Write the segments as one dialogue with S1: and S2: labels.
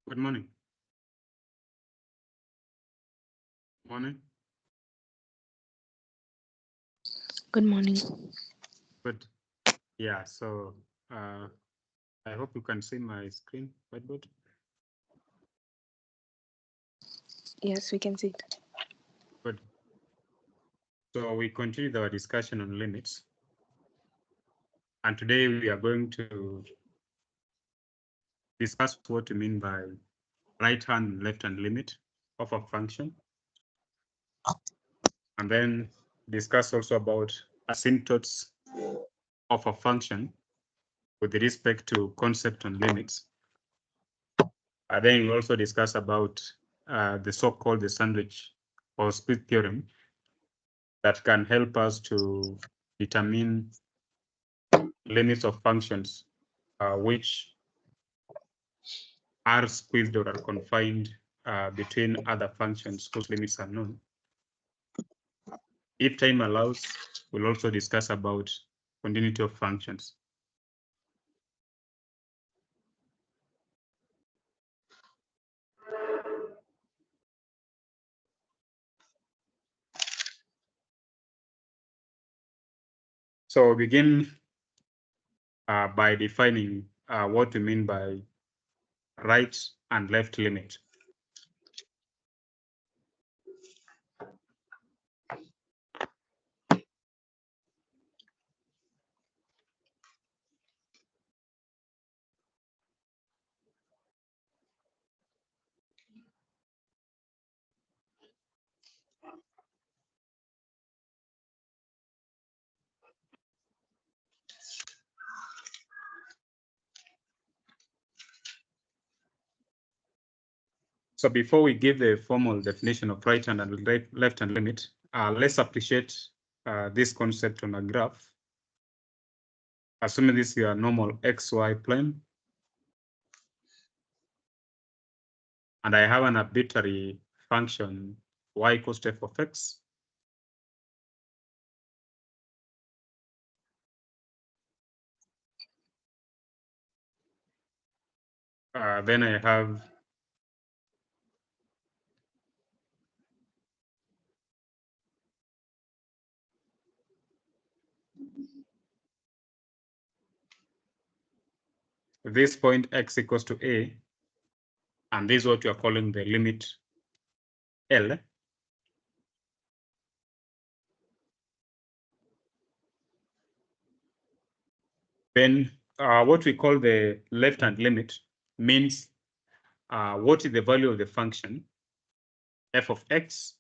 S1: Good morning. Morning.
S2: Good morning.
S1: Good. Yeah, so uh, I hope you can see my screen, whiteboard.
S2: Yes, we can see it.
S1: Good. So we continued our discussion on limits. And today we are going to discuss what we mean by right hand and left hand limit of a function. And then discuss also about asymptotes of a function with respect to concept on limits. And then we'll also discuss about the so-called the sandwich or split theorem that can help us to determine limits of functions which are squeezed or are confined between other functions whose limits are known. If time allows, we'll also discuss about continuity of functions. So we begin by defining what we mean by right and left limit. So before we give the formal definition of right hand and left hand limit, let's appreciate this concept on a graph. Assuming this is your normal XY plane, and I have an arbitrary function y equals to f of x. Then I have this point x equals to a, and this is what you are calling the limit L. Then what we call the left-hand limit means what is the value of the function f of x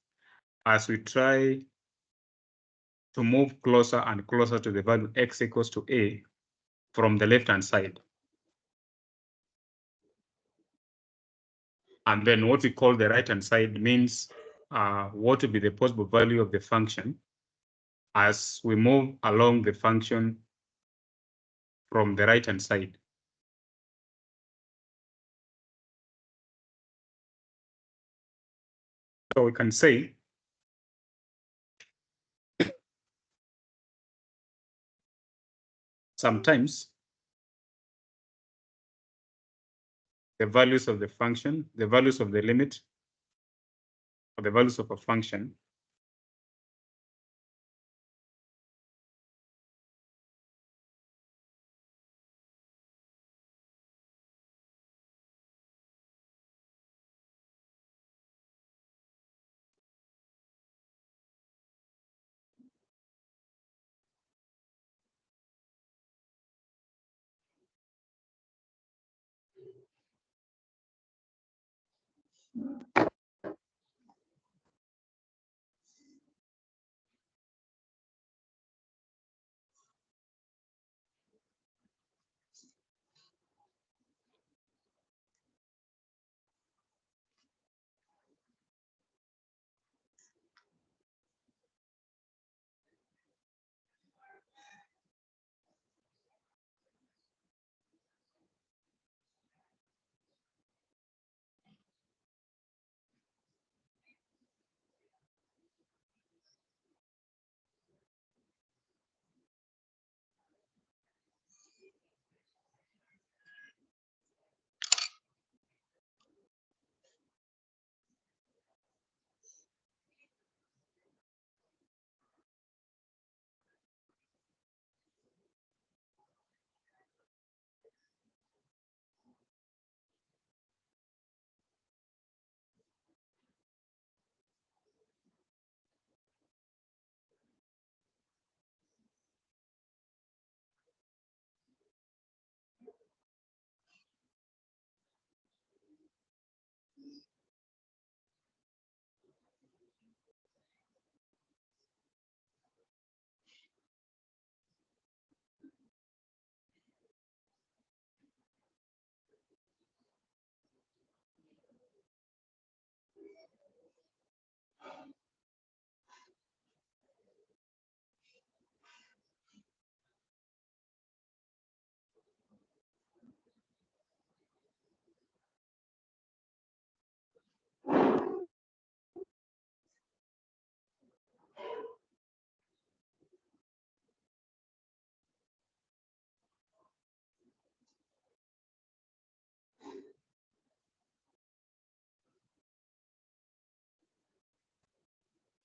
S1: as we try to move closer and closer to the value x equals to a from the left-hand side. And then what we call the right-hand side means what will be the possible value of the function as we move along the function from the right-hand side. So we can say sometimes the values of the function, the values of the limit, or the values of a function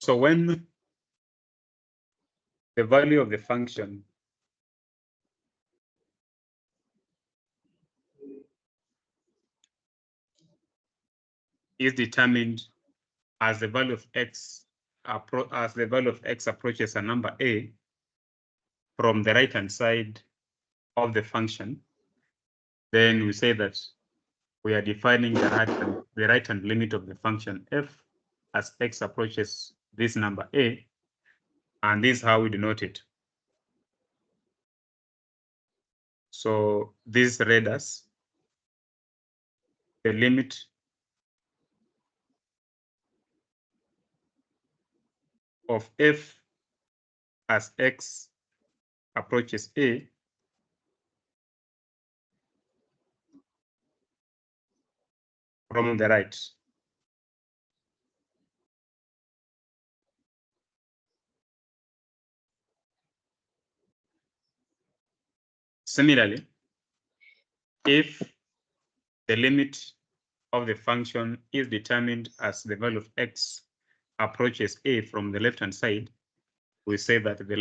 S1: So when the value of the function is determined as the value of x approaches a number a from the right hand side of the function, then we say that we are defining the right hand limit of the function f as x approaches this number a, and this is how we denote it. So this read as the limit of f as x approaches a from the right. Similarly, if the limit of the function is determined as the value of x approaches a from the left-hand side, we say that the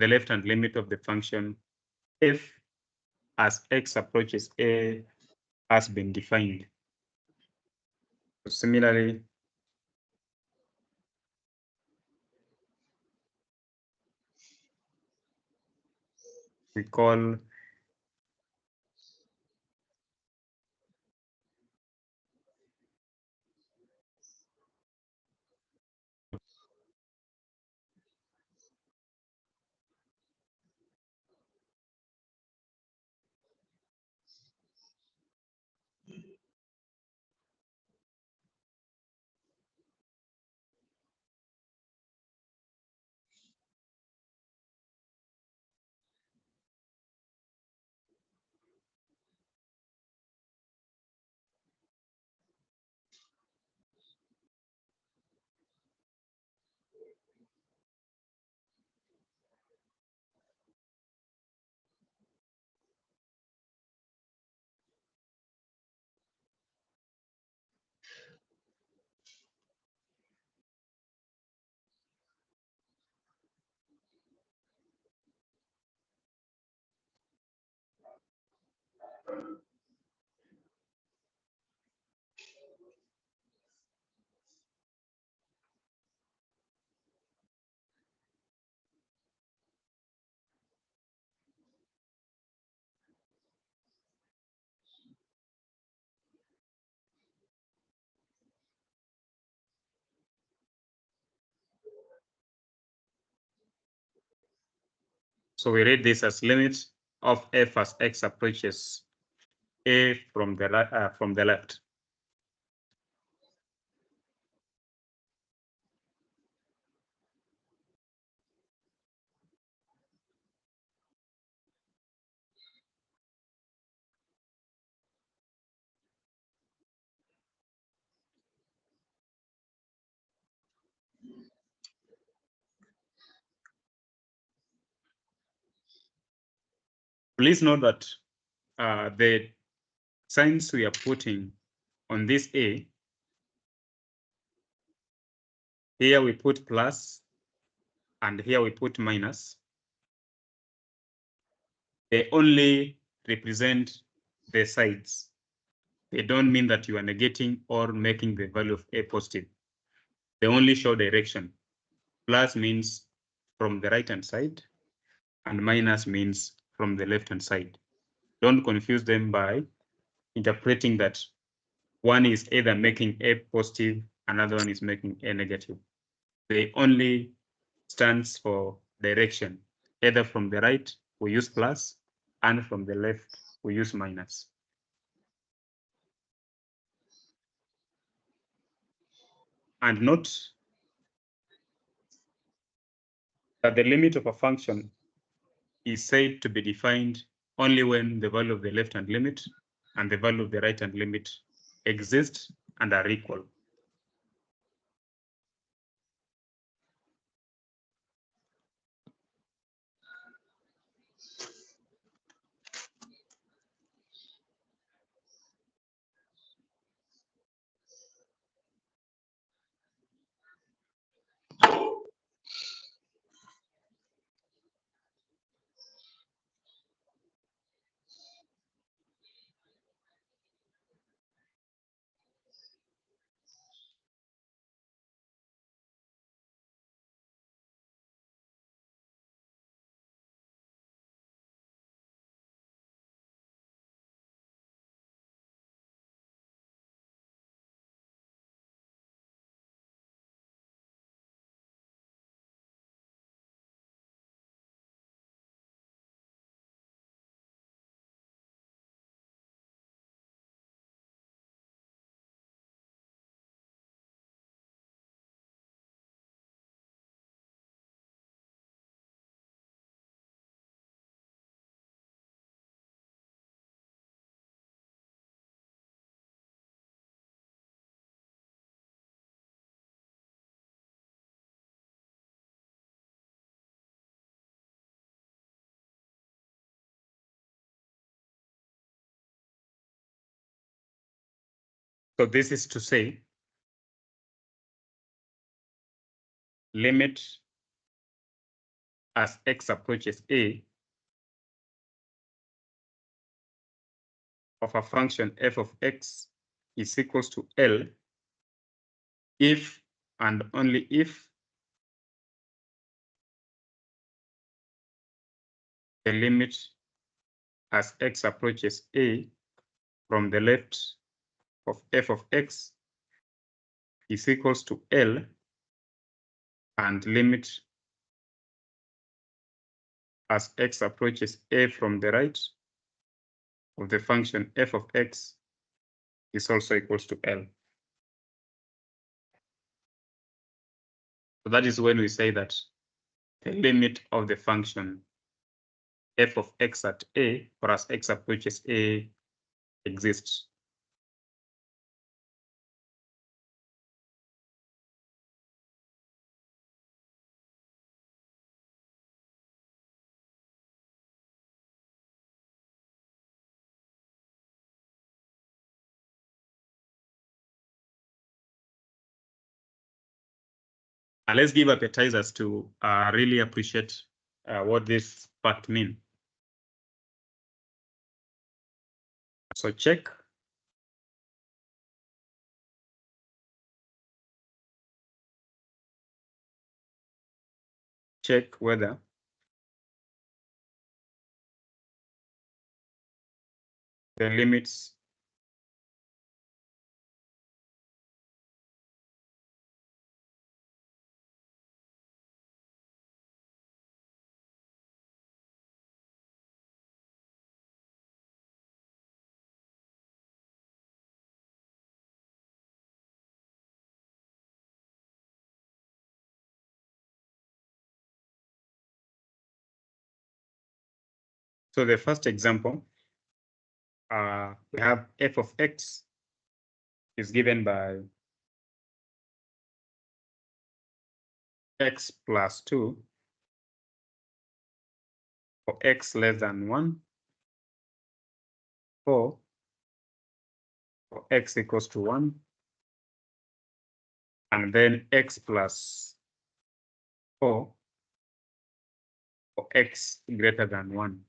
S1: left-hand limit of the function f as x approaches a has been defined. Similarly, we call so we read this as limit of f as x approaches a from the left. Please note that the signs we are putting on this a, here we put plus and here we put minus. They only represent the sides. They don't mean that you are negating or making the value of a positive. They only show direction. Plus means from the right hand side and minus means from the left hand side. Don't confuse them by interpreting that one is either making a positive, another one is making a negative. They only stands for direction. Either from the right, we use plus, and from the left, we use minus. And note that the limit of a function is said to be defined only when the value of the left-hand limit and the value of the right-hand limit exist and are equal. So this is to say, limit as x approaches a of a function f of x is equals to L if and only if the limit as x approaches a from the left of f of x is equals to L and limit as x approaches a from the right of the function f of x is also equals to L. So that is when we say that the limit of the function f of x at a, or as x approaches a, exists. And let's give appetizers to really appreciate what this part means. So check. Check whether the limits So the first example, we have f of x is given by x plus 2 for x less than 1, for x equals to 1, and then x plus 4 for x greater than 1.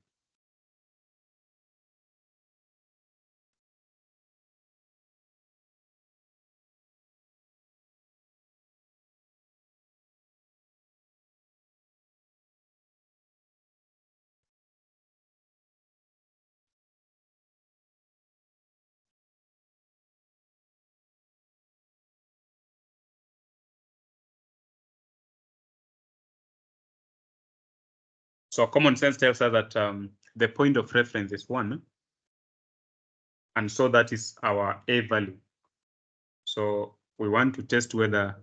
S1: So common sense tells us that the point of reference is 1, and so that is our a value. So we want to test whether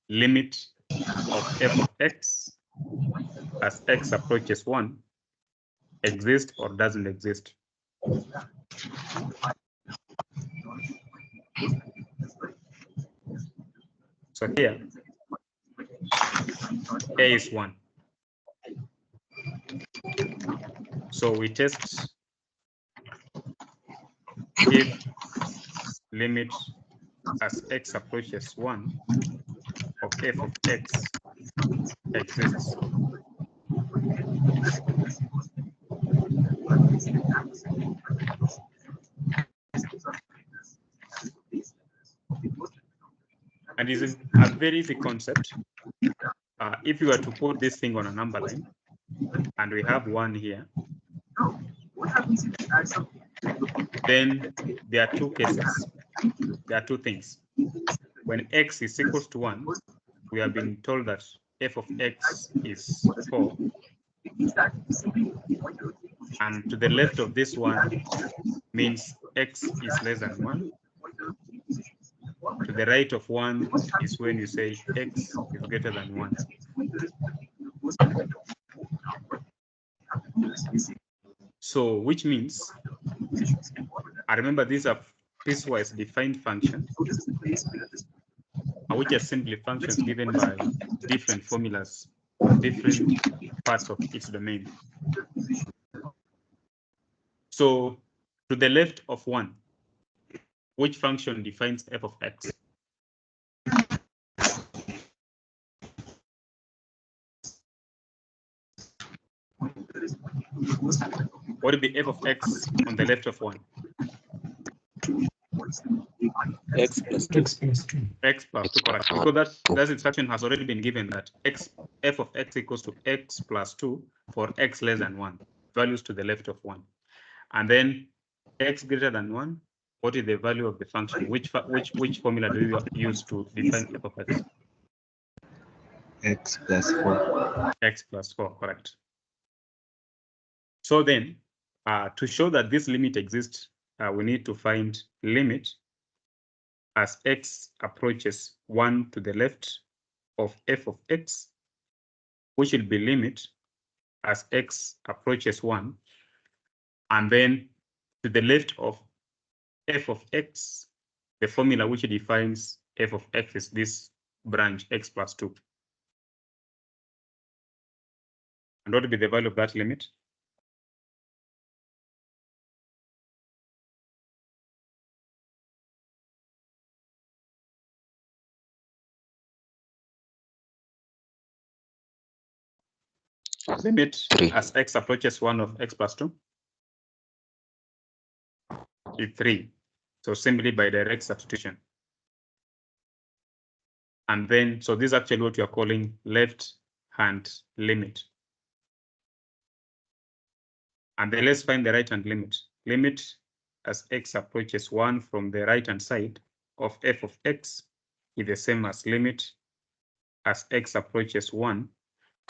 S1: limit of f of x as x approaches 1 exists or doesn't exist. So here, a is 1. So we test if limit as x approaches 1 of f of x exists. And it is a very easy concept. If you were to put this thing on a number line, and we have 1 here, then there are two cases. There are two things. When x is equals to 1, we have been told that f of x is 4. And to the left of this one means x is less than 1. To the right of 1 is when you say x is greater than 1. So which means, I remember these are piecewise defined functions, which are simply functions given by different formulas for different parts of its domain. So to the left of 1, which function defines f of x? What would be f of x on the left of 1?
S3: X plus 2.
S1: X plus 2, correct. Because that instruction has already been given that f of x equals to x plus 2 for x less than 1, values to the left of 1. And then x greater than 1, what is the value of the function? Which formula do you use to define f of x?
S3: X plus 4.
S1: X plus 4, correct. So then, to show that this limit exists, we need to find limit as x approaches 1 to the left of f of x, which will be limit as x approaches 1, and then to the left of f of x, the formula which defines f of x is this branch x plus 2. And what will be the value of that limit? Limit
S3: 3.
S1: as x approaches 1 of x plus 2 is 3. So simply by direct substitution. And then, so this is actually what you are calling left hand limit. And then let's find the right hand limit. Limit as x approaches 1 from the right hand side of f of x is the same as limit as x approaches 1.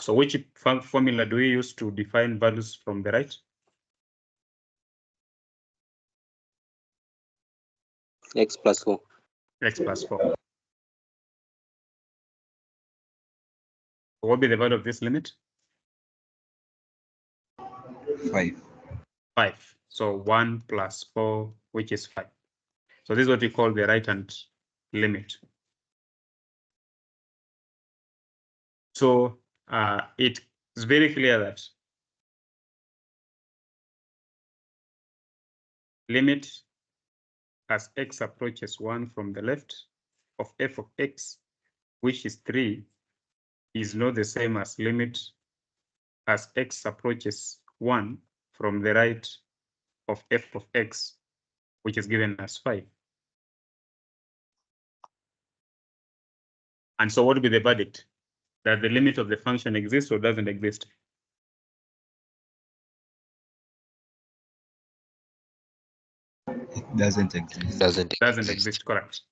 S1: So which formula do we use to define values from the right?
S3: X plus 4.
S1: X plus 4. What will be the value of this limit?
S3: 5.
S1: 5. So 1 plus 4, which is 5. So this is what we call the right hand limit. So it is very clear that limit as x approaches 1 from the left of f of x, which is 3, is not the same as limit as x approaches 1 from the right of f of x, which is given as 5. And so what will be the verdict? That the limit of the function exists or doesn't exist?
S3: It doesn't exist.
S1: Doesn't exist, correct.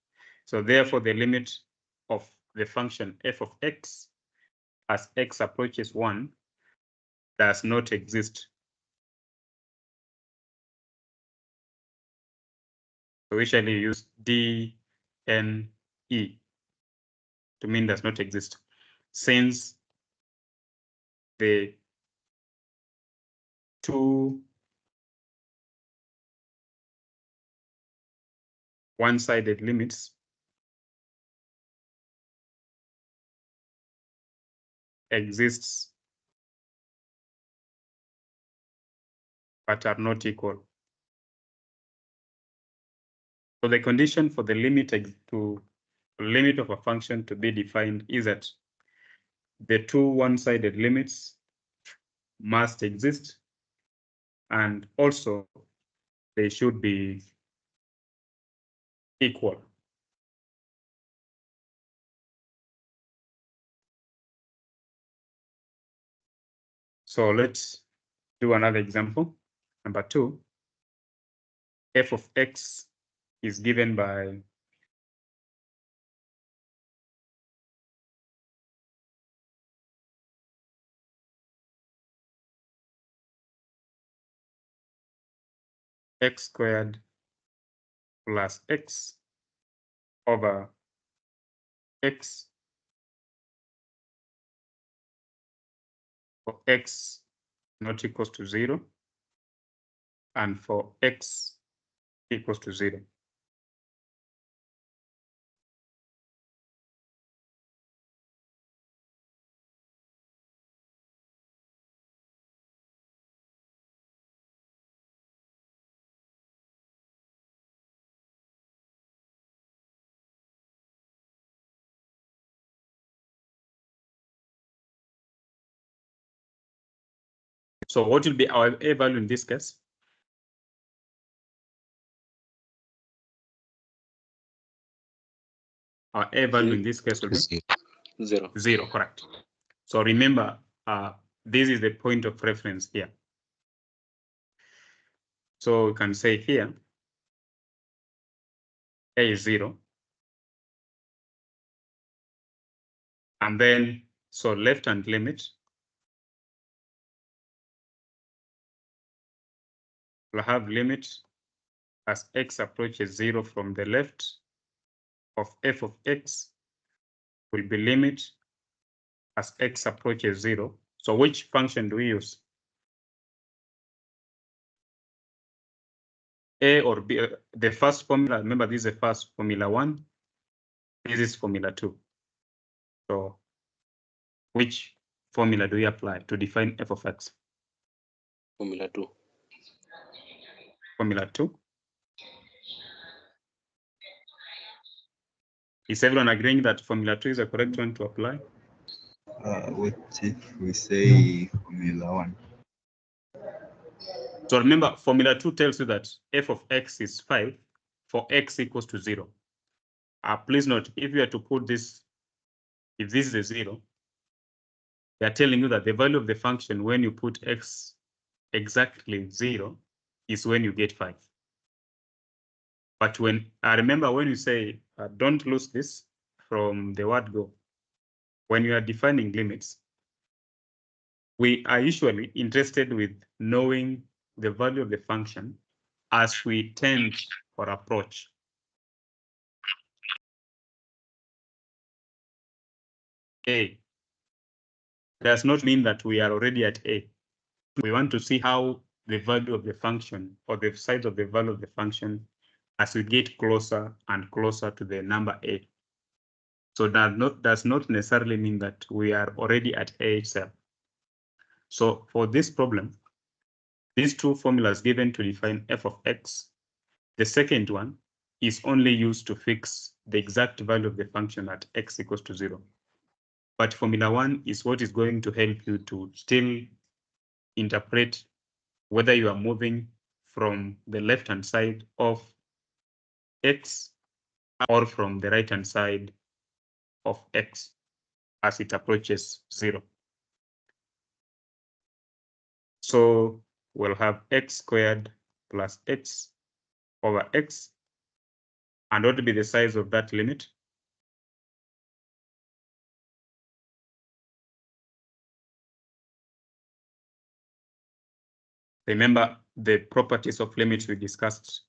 S1: So therefore, the limit of the function f of x as x approaches 1 does not exist. So we shall use DNE to mean does not exist, since the two one-sided limits exists but are not equal. So the condition for the limit of a function to be defined is that the two one-sided limits must exist, and also they should be equal. So let's do another example. Number 2, f of x is given by x squared plus x over x for x not equals to 0 and for x equals to 0. So what will be our A value in this case? Our A value in this case will be
S3: 0.
S1: 0, correct. So remember, this is the point of reference here. So we can say here, A is 0. And then, so left-hand limit will have limit as x approaches 0 from the left of f of x will be limit as x approaches 0. So which function do we use? A or B? The first formula, remember this is the first formula 1. This is formula 2. So which formula do we apply to define f of x?
S3: Formula 2.
S1: Formula 2. Is everyone agreeing that formula 2 is the correct one to apply?
S4: What if we say formula 1?
S1: So remember, formula 2 tells you that f of x is 5 for x equals to 0. Please note, if you are to put this, if this is a 0, they are telling you that the value of the function when you put x exactly 0 is when you get 5. But when I remember when you say, don't lose this from the word go, when you are defining limits, we are usually interested with knowing the value of the function as we tend or approach. A does not mean that we are already at A. We want to see how the value of the function or the size of the value of the function as we get closer and closer to the number A. So that does not necessarily mean that we are already at A itself. So for this problem, these two formulas given to define f of x, the second one is only used to fix the exact value of the function at x equals to 0. But formula 1 is what is going to help you to still interpret whether you are moving from the left-hand side of x or from the right-hand side of x as it approaches 0. So we'll have x squared plus x over x. And what will be the size of that limit? Remember the properties of limits we discussed,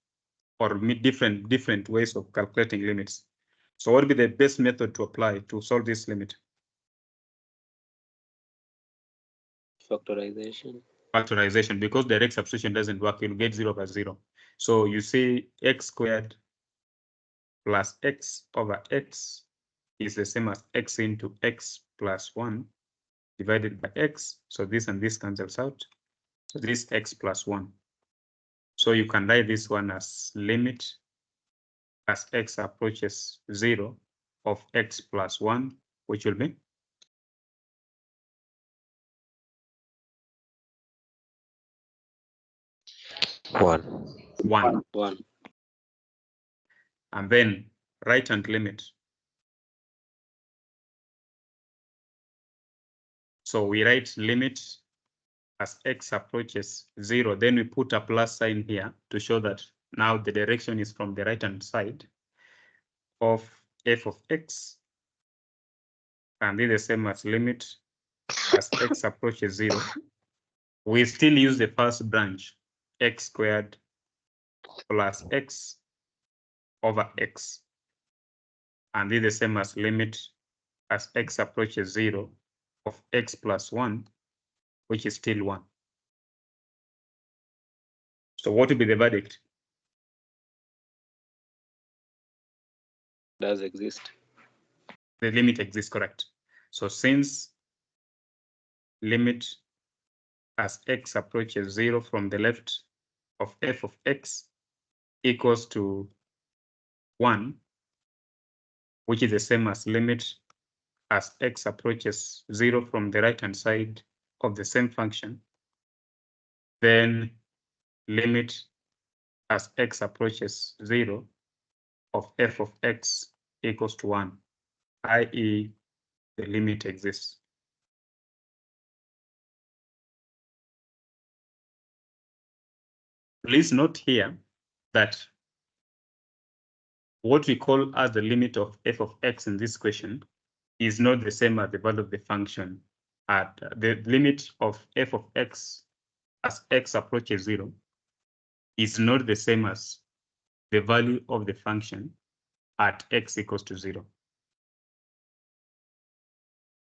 S1: or different ways of calculating limits. So what would be the best method to apply to solve this limit?
S3: Factorization.
S1: Factorization, because direct substitution doesn't work, you'll get 0 by 0. So you see x squared plus x over x is the same as x into x plus 1 divided by x. So this and this cancels out. So this x plus 1. So you can write this one as limit as x approaches 0 of x plus 1, which will be 1. And then right-hand limit. So we write limit as x approaches 0. Then we put a plus sign here to show that now the direction is from the right-hand side of f of x. And this is the same as limit as x approaches 0. We still use the first branch, x squared plus x over x. And this is the same as limit as x approaches 0 of x plus 1, which is still 1. So what will be the verdict?
S3: Does exist.
S1: The limit exists, correct. So since limit as x approaches 0 from the left of f of x equals to 1, which is the same as limit as x approaches 0 from the right-hand side of the same function, then limit as x approaches 0 of f of x equals to 1, i.e. the limit exists. Please note here that what we call as the limit of f of x in this question is not the same as the value of the function at the limit of f of x as x approaches 0 is not the same as the value of the function at x equals to 0.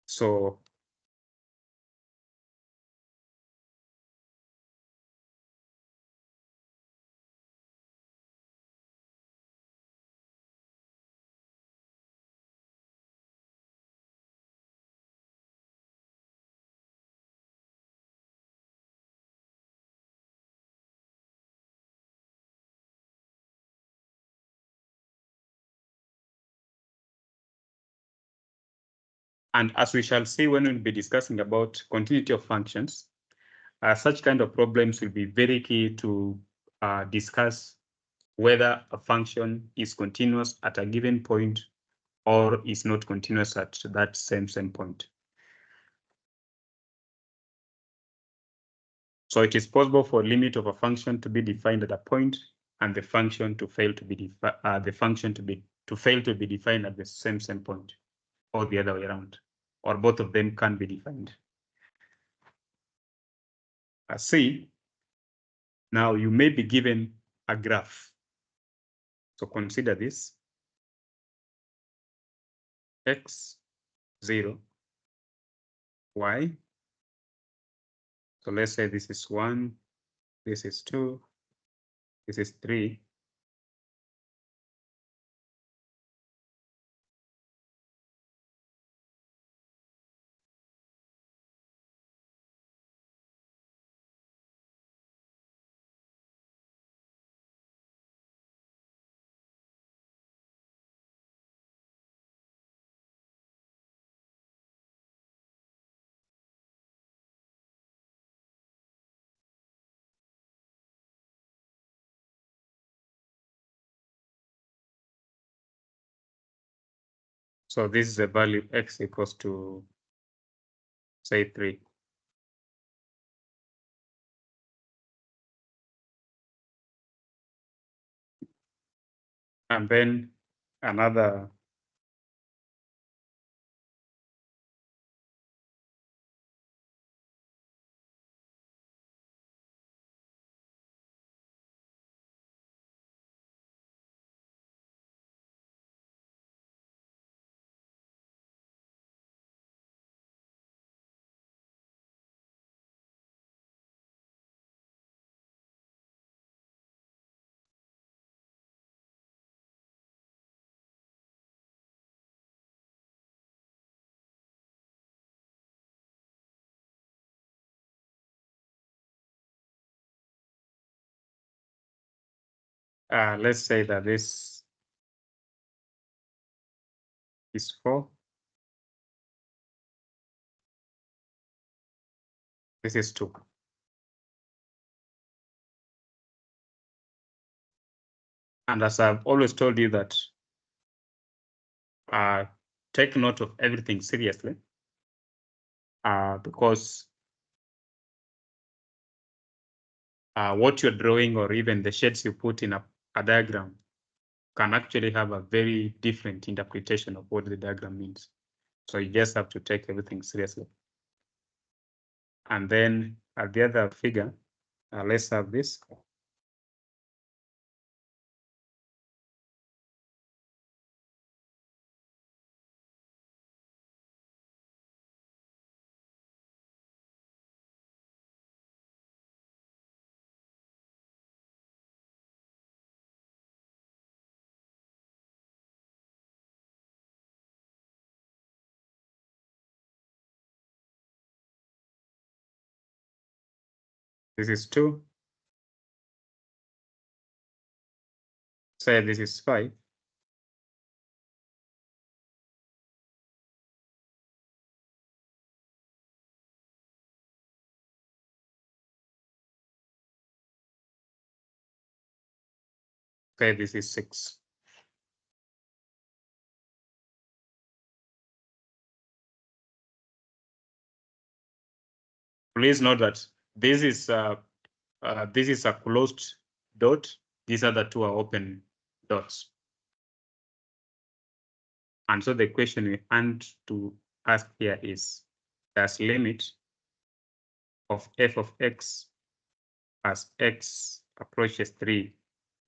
S1: So and as we shall see when we'll be discussing about continuity of functions, such kind of problems will be very key to discuss whether a function is continuous at a given point or is not continuous at that same point. So it is possible for a limit of a function to be defined at a point and the function to fail to be defined at the same point, or the other way around, or both of them can be defined. C, now you may be given a graph. So consider this, x, 0, y. So let's say this is 1, this is 2, this is 3. So this is the value x equals to, say, 3. And then another let's say that this is 4. This is 2. And as I've always told you that take note of everything seriously, because what you're drawing or even the shades you put in a diagram can actually have a very different interpretation of what the diagram means. So you just have to take everything seriously. And then at the other figure, let's have this. This is 2. Say this is 5. Okay, this is 6. Please note that this is a closed dot. These other two are open dots. And so the question we want to ask here is, does limit of f of x as x approaches 3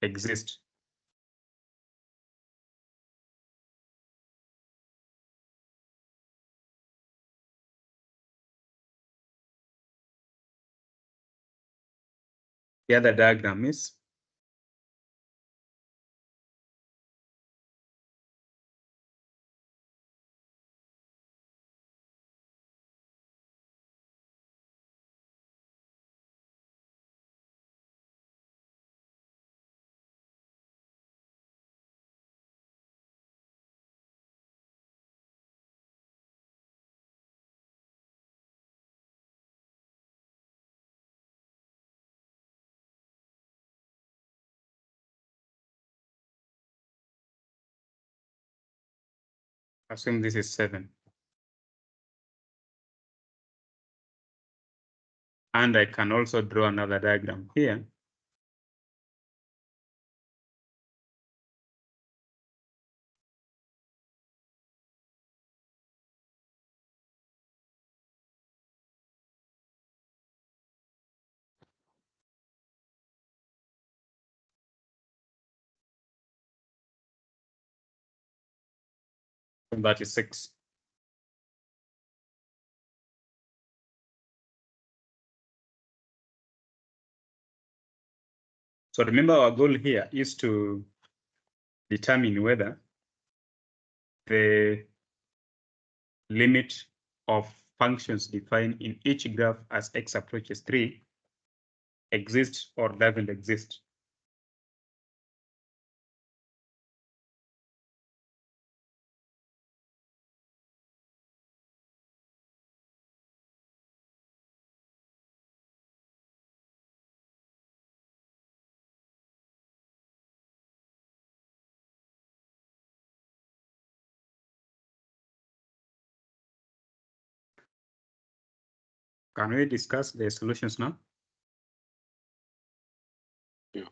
S1: exist? The other diagram is assume this is 7. And I can also draw another diagram here. That is 6. So remember, our goal here is to determine whether the limit of functions defined in each graph as x approaches 3 exists or doesn't exist. Can we discuss the solutions now?
S3: Yeah.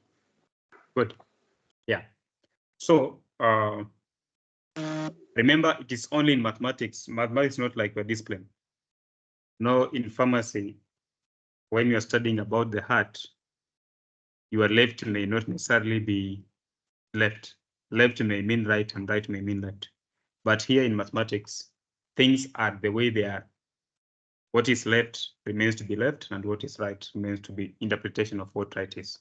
S1: Good. Yeah. So remember, it is only in mathematics. Mathematics is not like a discipline. No, in pharmacy, when you are studying about the heart, your left may not necessarily be left. Left may mean right and right may mean left. But here in mathematics, things are the way they are. What is left remains to be left, and what is right remains to be interpretation of what right is.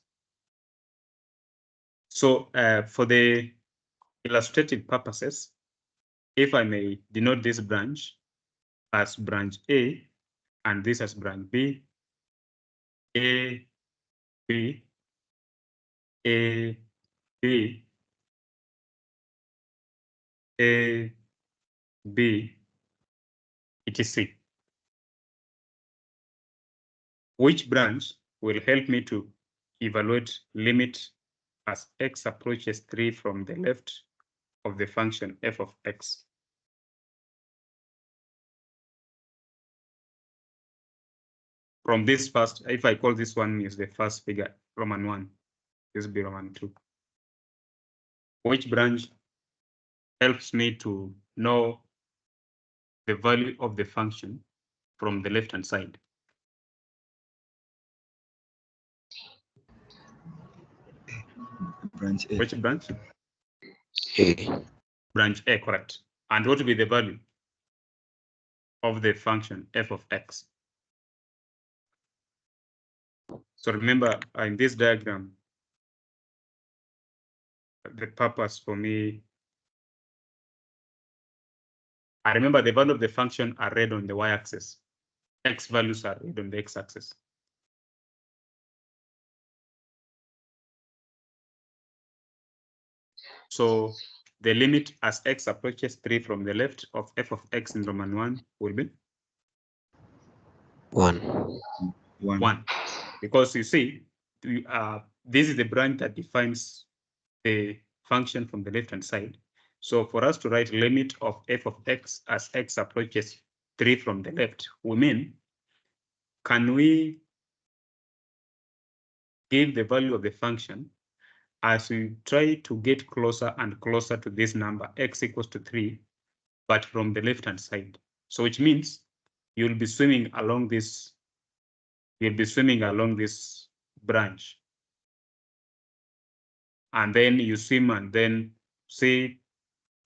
S1: So for the illustrative purposes, if I may denote this branch as branch A and this as branch B, A, B, A, B, A, B, etc. Which branch will help me to evaluate limit as x approaches 3 from the left of the function f of x? From this first, if I call this one is the first figure, Roman 1, this will be Roman 2. Which branch helps me to know the value of the function from the left-hand side?
S4: Branch A.
S1: Which branch?
S3: A.
S1: Branch A, correct. And what will be the value of the function f of x? So remember, in this diagram, the purpose for me, I remember the value of the function are read on the y-axis. X values are read on the x-axis. So the limit as x approaches 3 from the left of f of x in Roman 1 will be
S3: 1.
S1: 1. Because you see, this is the branch that defines the function from the left-hand side. So for us to write limit of f of x as x approaches 3 from the left, we mean, can we give the value of the function as we try to get closer and closer to this number, x equals to 3, but from the left-hand side. So which means you'll be swimming along this, branch. And then you swim and then see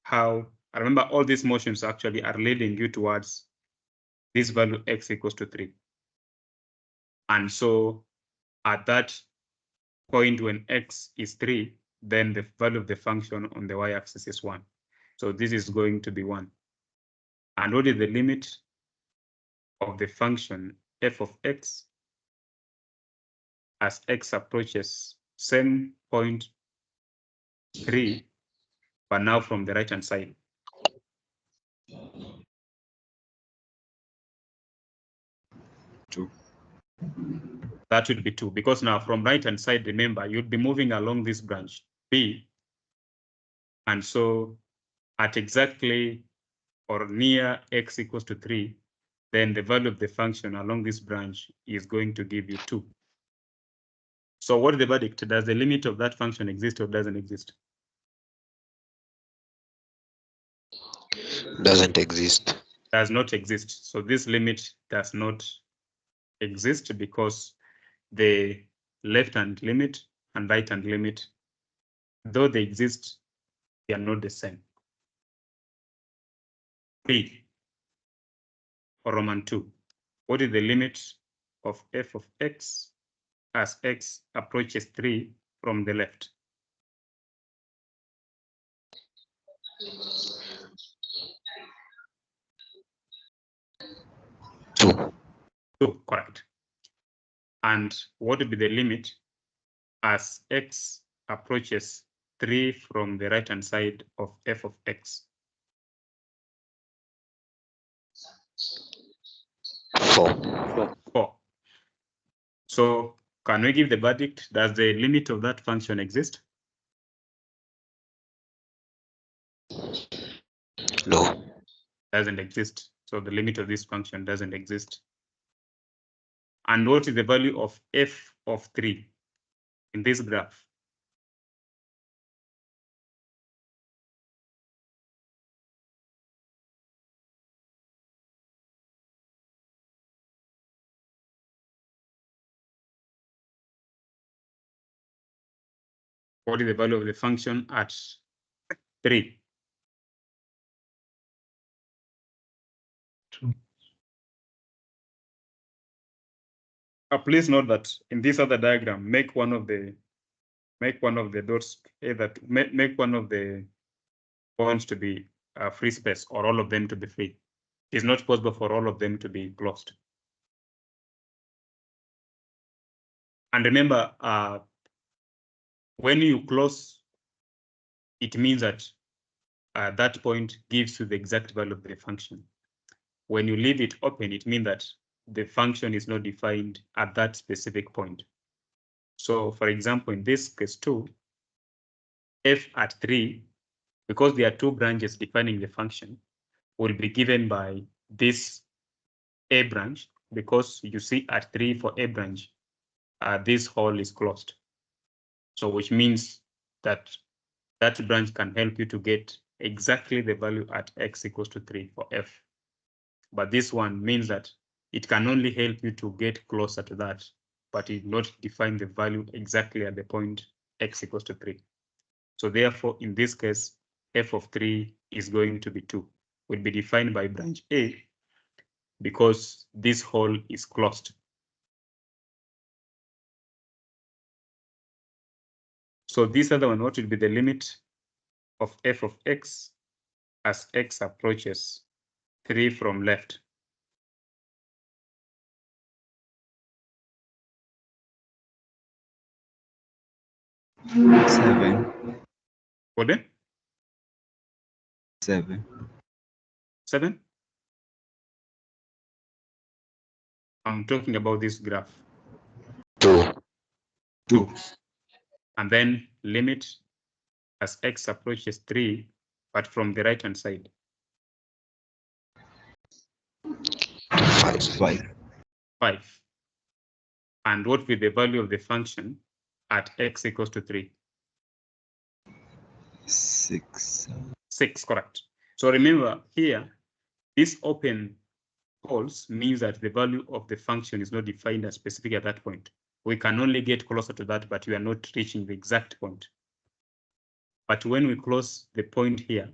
S1: how, remember all these motions actually are leading you towards this value x equals to 3. And so at that point when x is 3, then the value of the function on the y-axis is 1. So this is going to be 1. And what is the limit of the function f of x as x approaches same point 3, but now from the right-hand side?
S4: Two.
S1: That would be 2, because now from right-hand side, remember, you'd be moving along this branch B. And so at exactly or near x equals to 3, then the value of the function along this branch is going to give you 2. So what is the verdict? Does the limit of that function exist or doesn't exist?
S3: Doesn't exist.
S1: Does not exist. So this limit does not exist because the left-hand limit and right-hand limit, though they exist, they are not the same. B, or Roman 2. What is the limit of f of x as x approaches 3 from the left?
S3: Two.
S1: 2, correct. And what would be the limit as x approaches 3 from the right-hand side of f of x?
S3: 4.
S1: 4. So can we give the verdict? Does the limit of that function exist?
S3: No.
S1: Doesn't exist. So the limit of this function doesn't exist. And what is the value of f of 3 in this graph? What is the value of the function at 3?
S5: 2.
S1: Please note that in this other diagram, make one of the dots, either make one of the points to be free space or all of them to be free. It is not possible for all of them to be closed. And remember, when you close, it means that that point gives you the exact value of the function. When you leave it open, it means that the function is not defined at that specific point. So for example, in this case 2, f at 3, because there are 2 branches defining the function, will be given by this A branch, because you see at 3 for A branch, this hole is closed. So which means that that branch can help you to get exactly the value at x equals to 3 for f. But this one means that it can only help you to get closer to that, but it not define the value exactly at the point x equals to 3. So therefore, in this case, f of 3 is going to be 2, will be defined by branch A because this hole is closed. So this other one, what will be the limit of f of x as x approaches 3 from left?
S4: Seven.
S1: What then?
S4: 7.
S1: 7? I'm talking about this graph.
S3: 2.
S1: 2. And then limit as x approaches 3, but from the right-hand side?
S3: 5.
S4: 5.
S1: 5. And what will be the value of the function at x equals to 3?
S4: 6.
S1: 6, correct. So remember here, this open holes means that the value of the function is not defined as specific at that point. We can only get closer to that, but we are not reaching the exact point. But when we close the point here,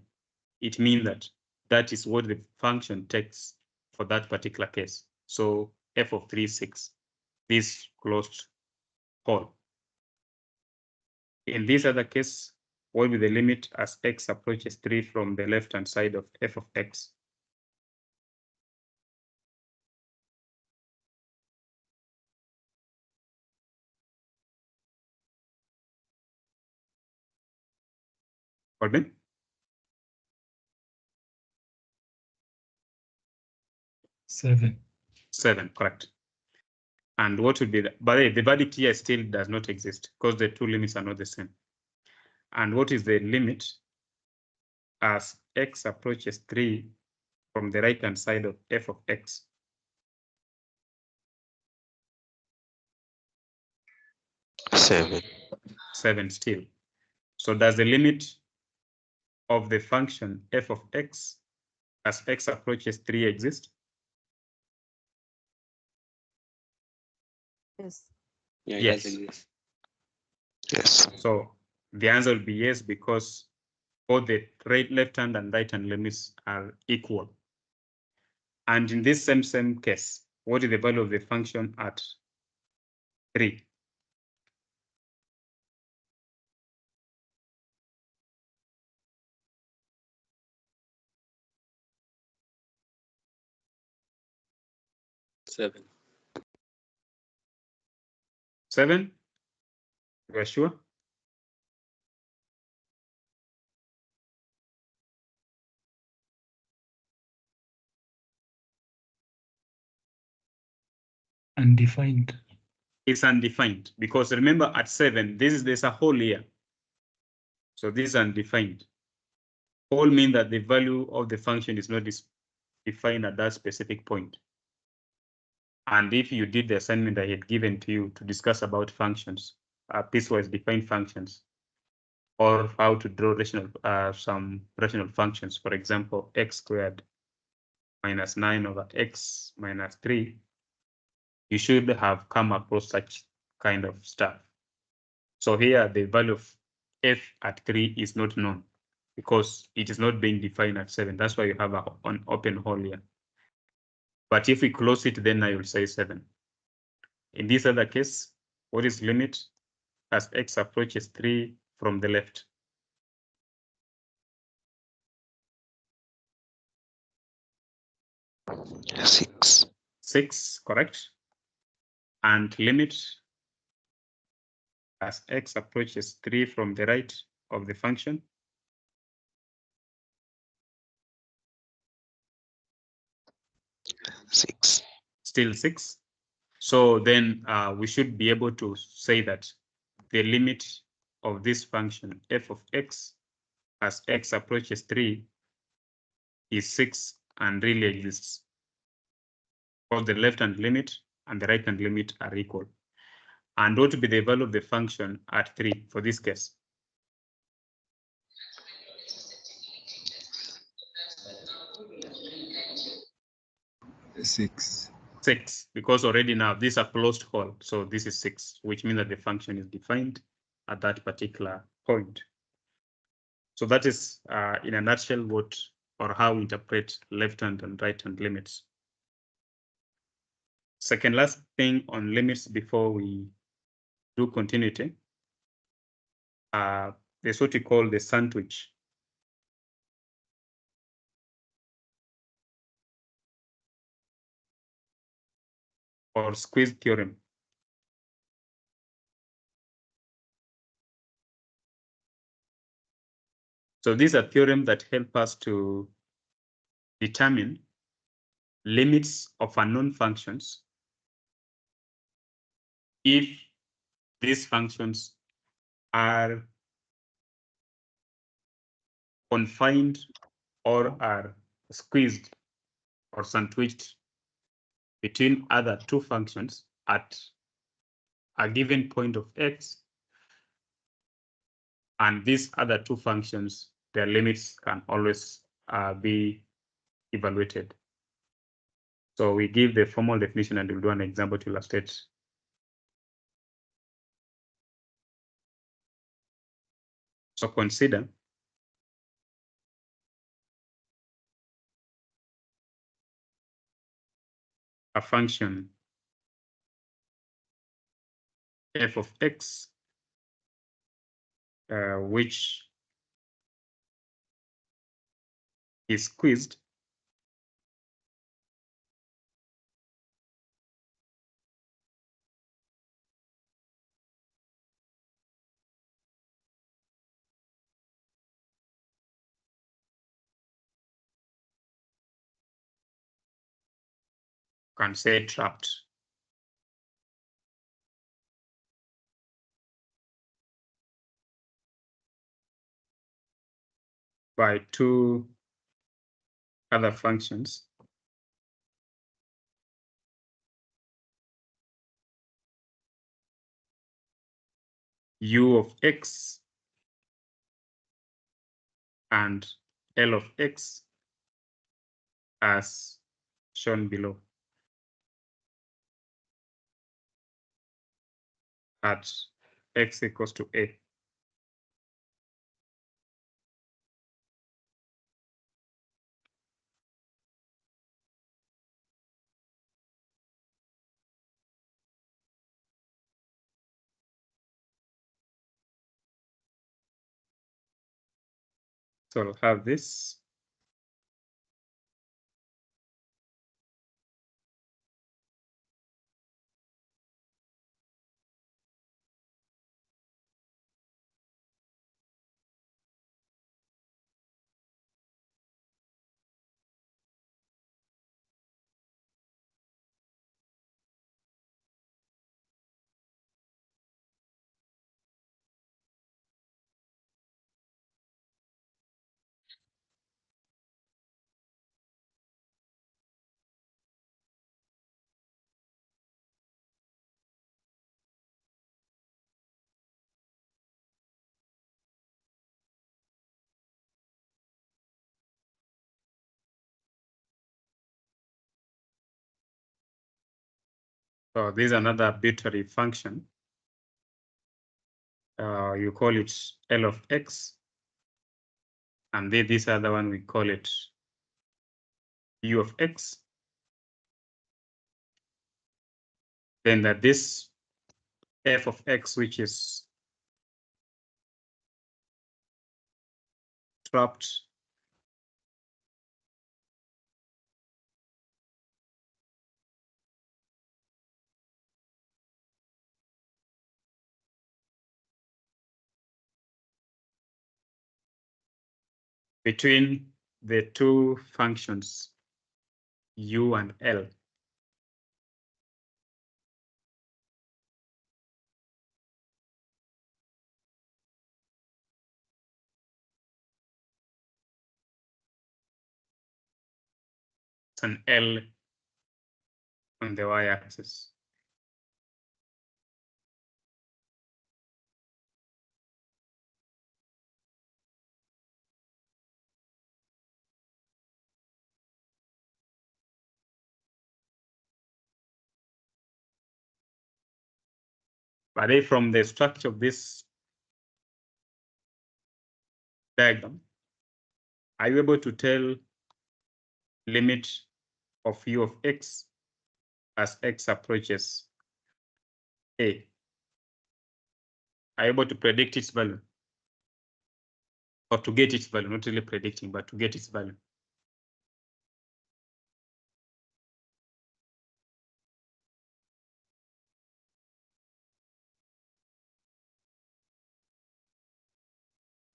S1: it means that that is what the function takes for that particular case. So f of 3 is 6, this closed hole. In this other case, what will be the limit as x approaches 3 from the left-hand side of f of x? Pardon?
S5: 7.
S1: 7, correct. And what would be but the verdict here still does not exist because the two limits are not the same. And what is the limit as x approaches 3 from the right-hand side of f of x?
S3: 7.
S1: 7 still. So does the limit of the function f of x as x approaches 3 exist?
S2: Yes.
S6: Yeah, it
S1: Yes.
S6: does exist.
S3: Yes.
S1: So the answer will be yes, because both the left-hand and right-hand limits are equal. And in this same case, what is the value of the function at 3?
S6: Seven.
S1: 7? You are sure?
S5: Undefined.
S1: It's undefined because remember at 7, there's a hole here. So this is undefined. Hole means that the value of the function is not defined at that specific point. And if you did the assignment I had given to you to discuss about functions, piecewise defined functions, or how to draw some rational functions, for example, x squared minus 9 over x minus 3, you should have come across such kind of stuff. So here the value of f at 3 is not known because it is not being defined at 7. That's why you have an open hole here. But if we close it, then I will say 7. In this other case, what is limit as x approaches 3 from the left?
S3: 6.
S1: 6, correct. And limit as x approaches 3 from the right of the function?
S3: 6.
S1: Still 6. So then we should be able to say that the limit of this function f of x as x approaches 3 is 6 and really exists. Both the left-hand limit and the right-hand limit are equal. And what would be the value of the function at 3 for this case?
S4: 6.
S1: 6, because already now this is a closed hole. So this is 6, which means that the function is defined at that particular point. So that is in a nutshell what or how we interpret left-hand and right-hand limits. Second last thing on limits before we do continuity, there's what we call the sandwich. Or squeeze theorem. So these are theorems that help us to determine limits of unknown functions if these functions are confined or are squeezed or sandwiched between other two functions at a given point of x, and these other two functions, their limits can always be evaluated. So we give the formal definition and we'll do an example to illustrate. So consider a function f of x, which is squeezed can say trapped by two other functions u of x and L of x as shown below at x equals to a. So I'll have this. So this is another arbitrary function. You call it L of x. And then this other one, we call it u of x. Then that this f of x, which is trapped between the two functions u and L. It's an L on the y-axis. But then from the structure of this diagram, are you able to tell limit of u of x as x approaches a? Are you able to predict its value? Or to get its value, not really predicting, but to get its value?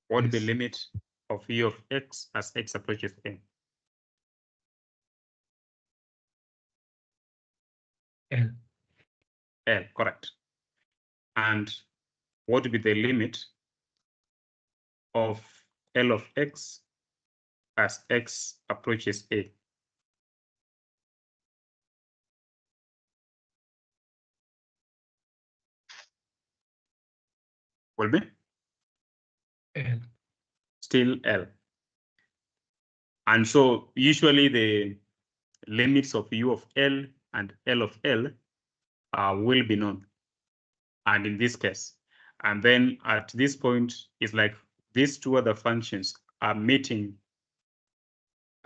S1: What would be
S5: Yes.
S1: limit of u of x as x approaches a?
S5: L.
S1: L, correct. And what would be the limit of L of x as x approaches a. Will be
S5: L.
S1: still L. And so usually the limits of U of L and L of L will be known. And in this case, and then at this point, it's like these two other functions are meeting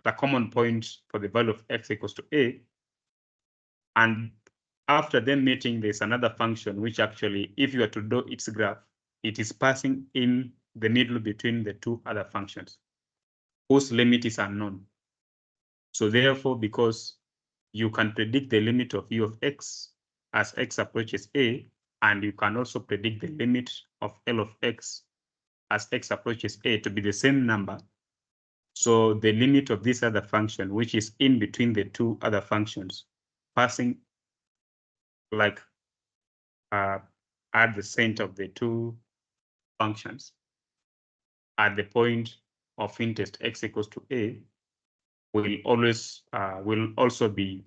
S1: at a common point for the value of x equals to a. And after them meeting, there's another function which actually, if you were to do its graph, it is passing in the middle between the two other functions whose limit is unknown. So therefore, because you can predict the limit of u of x as x approaches a, and you can also predict the limit of L of x as x approaches a to be the same number. So the limit of this other function, which is in between the two other functions, passing like at the center of the two functions at the point of interest x equals to a, will always will also be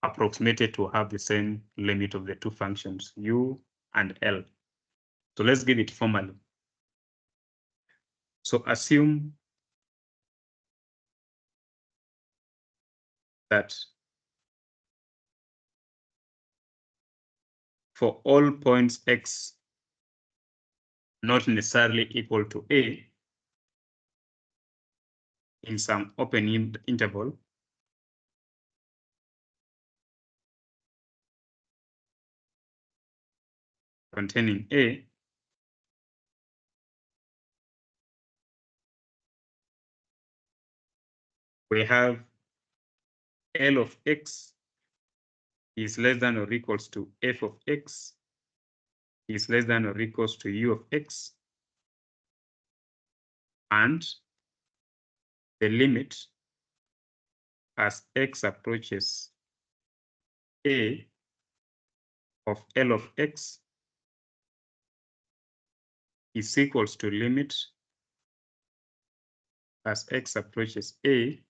S1: approximated to have the same limit of the two functions u and L. So let's give it formally. So assume that for all points x not necessarily equal to a in some open interval, containing a, we have L of x is less than or equals to f of x is less than or equals to u of x, and the limit as x approaches a of L of x is equals to limit as x approaches a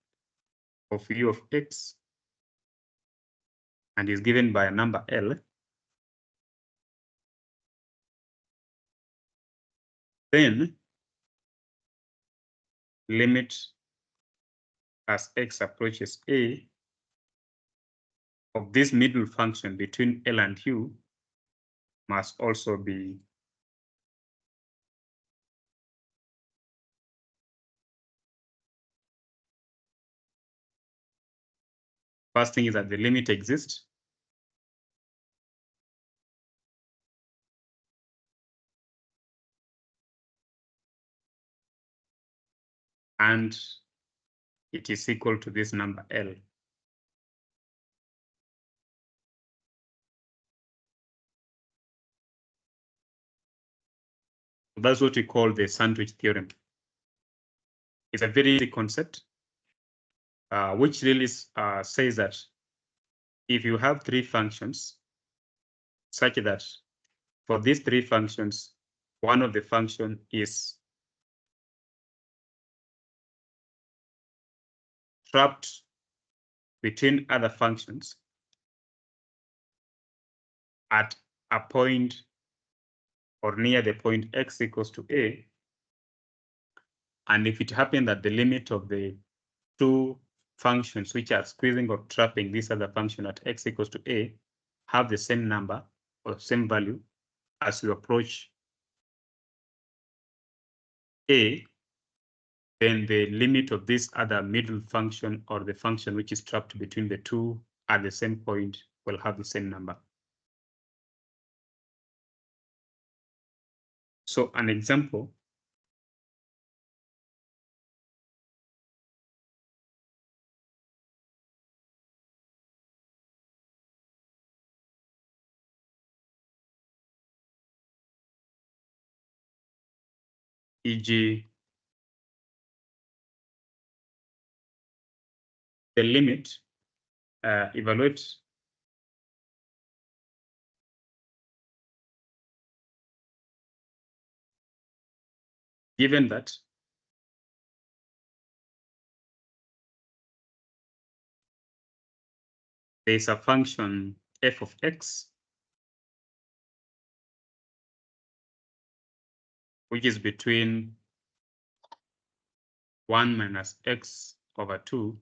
S1: of u of x and is given by a number L. Then limit as x approaches a of this middle function between L and u must also be first thing is that the limit exists. And it is equal to this number L. That's what we call the sandwich theorem. It's a very easy concept, which really says that if you have three functions such that for these three functions, one of the function is trapped between other functions at a point or near the point x equals to a, and if it happened that the limit of the two functions which are squeezing or trapping this other function at x equals to a have the same number or same value as you approach a, then the limit of this other middle function or the function which is trapped between the two at the same point will have the same number. So an example, e.g., the limit, evaluate given that there's a function f of x, which is between 1 minus x over 2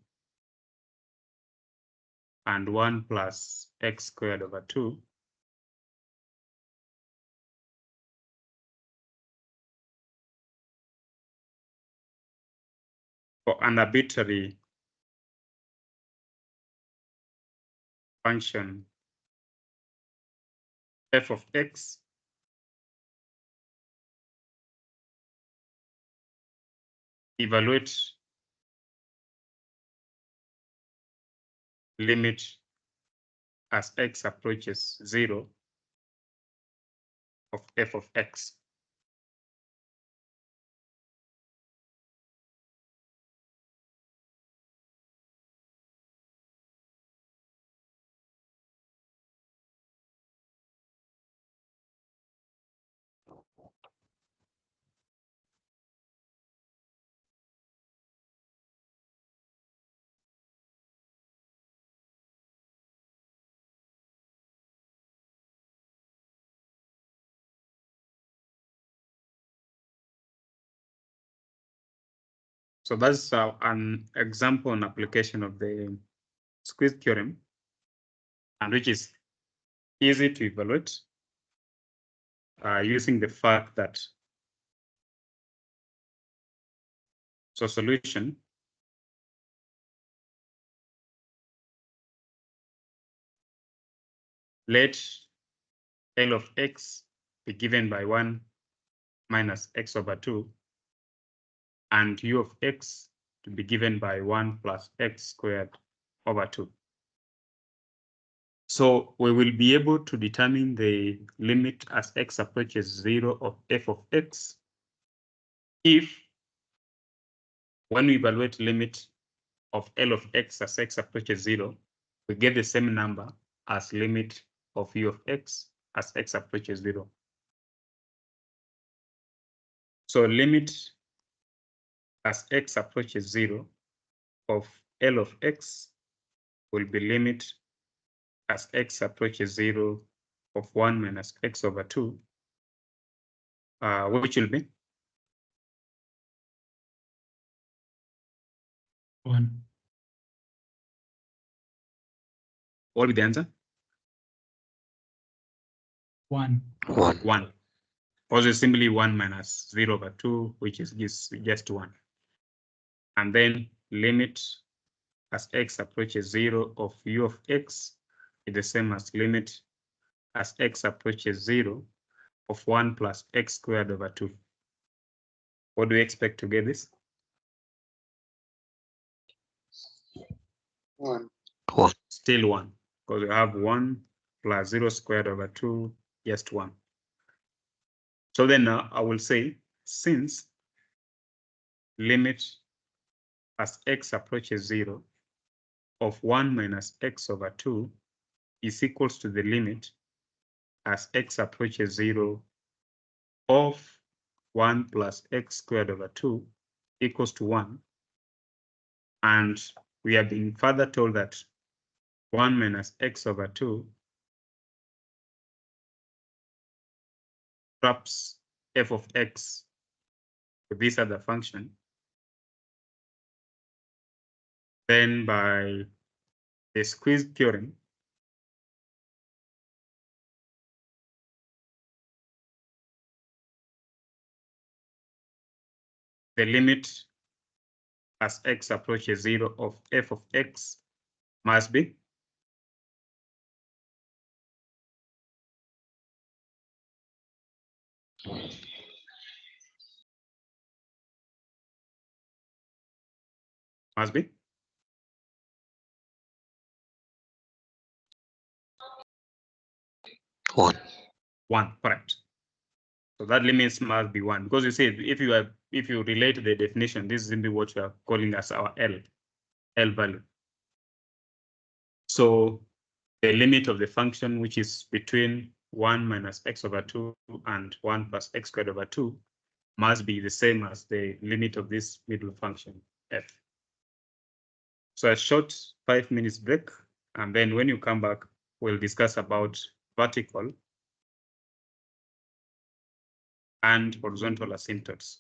S1: and 1 plus x squared over 2. For an arbitrary function f of x evaluate limit as x approaches 0 of f of x. So that's an example and application of the squeeze theorem, and which is easy to evaluate using the fact that solution let L of x be given by 1 minus x over 2 and u of x to be given by 1 plus x squared over 2. So we will be able to determine the limit as x approaches 0 of f of x if, when we evaluate limit of L of x as x approaches 0, we get the same number as limit of u of x as x approaches 0. So limit as x approaches 0 of L of x will be limit as x approaches 0 of 1 minus x over 2, which will be
S5: 1.
S1: what will be the answer?
S5: 1.
S3: 1.
S1: 1. Also simply 1 minus 0 over 2, which is just 1. And then limit as x approaches 0 of u of x is the same as limit as x approaches 0 of 1 plus x squared over 2. What do we expect to get this?
S6: 1.
S3: 1.
S1: Still 1, because we have 1 plus 0 squared over 2, just 1. So then I will say, since limit as x approaches 0 of 1 minus x over 2 is equals to the limit as x approaches 0 of 1 plus x squared over 2 equals to 1. And we have been further told that 1 minus x over 2 traps f of x with this other function. Then by the squeeze theorem, the limit as x approaches 0 of f of x must be must be
S3: 1.
S1: 1, correct. So that limit must be 1, because you see, if you relate the definition, this is simply what you are calling as our L value. So the limit of the function, which is between 1 minus x over 2 and 1 plus x squared over 2, must be the same as the limit of this middle function f. So a short 5 minutes break, And then when you come back, we'll discuss about vertical and horizontal asymptotes.